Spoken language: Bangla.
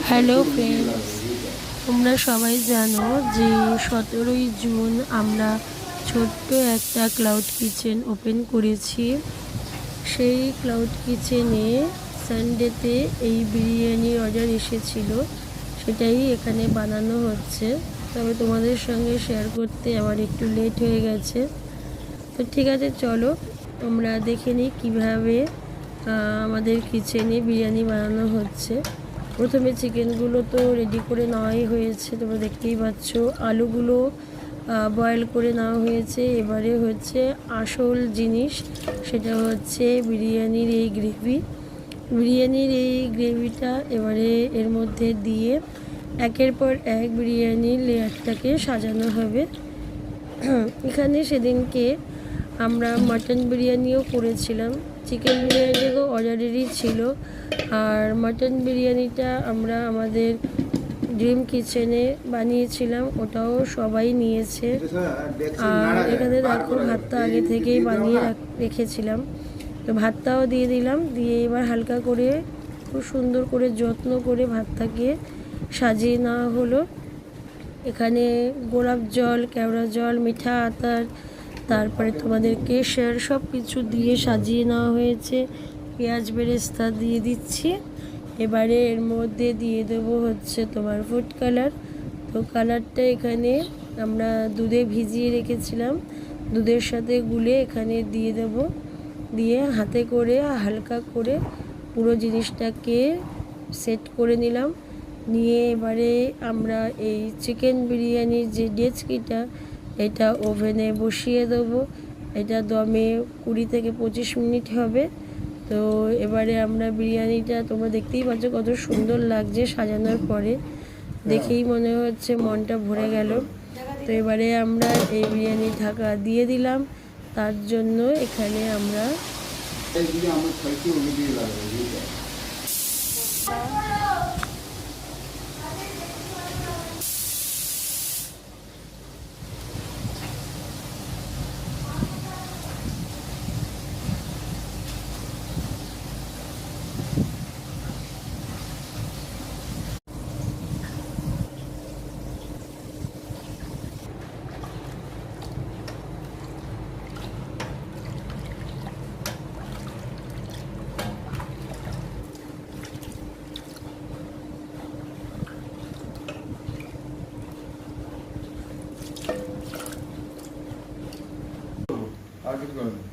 হ্যালো ফ্রেন্ডস, তোমরা সবাই জানো যে 17ই জুন আমরা ছোট্ট একটা ক্লাউড কিচেন ওপেন করেছি। সেই ক্লাউড কিচেনে সানডেতে এই বিরিয়ানির অর্ডার এসেছিল, সেটাই এখানে বানানো হচ্ছে। তবে তোমাদের সঙ্গে শেয়ার করতে আমার একটু লেট হয়ে গেছে। তো ঠিক আছে, চলো আমরা দেখে নিই কীভাবে আমাদের কিচেনে বিরিয়ানি বানানো হচ্ছে। প্রথমে চিকেনগুলো তো রেডি করে নেওয়াই হয়েছে, তোমরা দেখতেই পাচ্ছ। আলুগুলো বয়েল করে নেওয়া হয়েছে। এবারে হচ্ছে আসল জিনিস, সেটা হচ্ছে বিরিয়ানির এই গ্রেভি। বিরিয়ানির এই গ্রেভিটা এবারে এর মধ্যে দিয়ে একের পর এক বিরিয়ানির লেয়ারটাকে সাজানো হবে। এখানে সেদিনকে আমরা মাটন বিরিয়ানিও করেছিলাম। চিকেন বিরিয়ানিও অর্ডারেরই ছিল, আর মাটন বিরিয়ানিটা আমরা আমাদের ড্রিম কিচেনে বানিয়েছিলাম, ওটাও সবাই নিয়েছে। আর এখানে দেখো ভাতটা আগে থেকেই বানিয়ে রেখেছিলাম, তো ভাতটাও দিয়ে দিলাম। দিয়ে এবার হালকা করে খুব সুন্দর করে যত্ন করে ভাতটাকে সাজিয়ে নেওয়া হলো। এখানে গোলাপ জল, কেওড়া জল, মিঠা আতর, তারপরে তোমাদের কেশর সব কিছু দিয়ে সাজিয়ে নেওয়া হয়েছে। পেঁয়াজ বেরেস্তা দিয়ে দিচ্ছি। এবারে এর মধ্যে দিয়ে দেবো হচ্ছে তোমার ফুড কালার। তো কালারটা এখানে আমরা দুধে ভিজিয়ে রেখেছিলাম, দুধের সাথে গুলে এখানে দিয়ে দেব। দিয়ে হাতে করে হালকা করে পুরো জিনিসটাকে সেট করে নিলাম। নিয়ে এবারে আমরা এই চিকেন বিরিয়ানির যে ডেচকিটা, এটা ওভেনে বসিয়ে দেবো। এটা দমে 20 থেকে 25 মিনিট হবে। তো এবারে আমরা বিরিয়ানিটা তোমরা দেখতেই পাচ্ছ কত সুন্দর লাগছে সাজানোর পরে, দেখেই মনে হচ্ছে মনটা ভরে গেল। তো এবারে আমরা এই বিরিয়ানির ঢাকা দিয়ে দিলাম। তার জন্য এখানে আমরা আর কিছু করেন।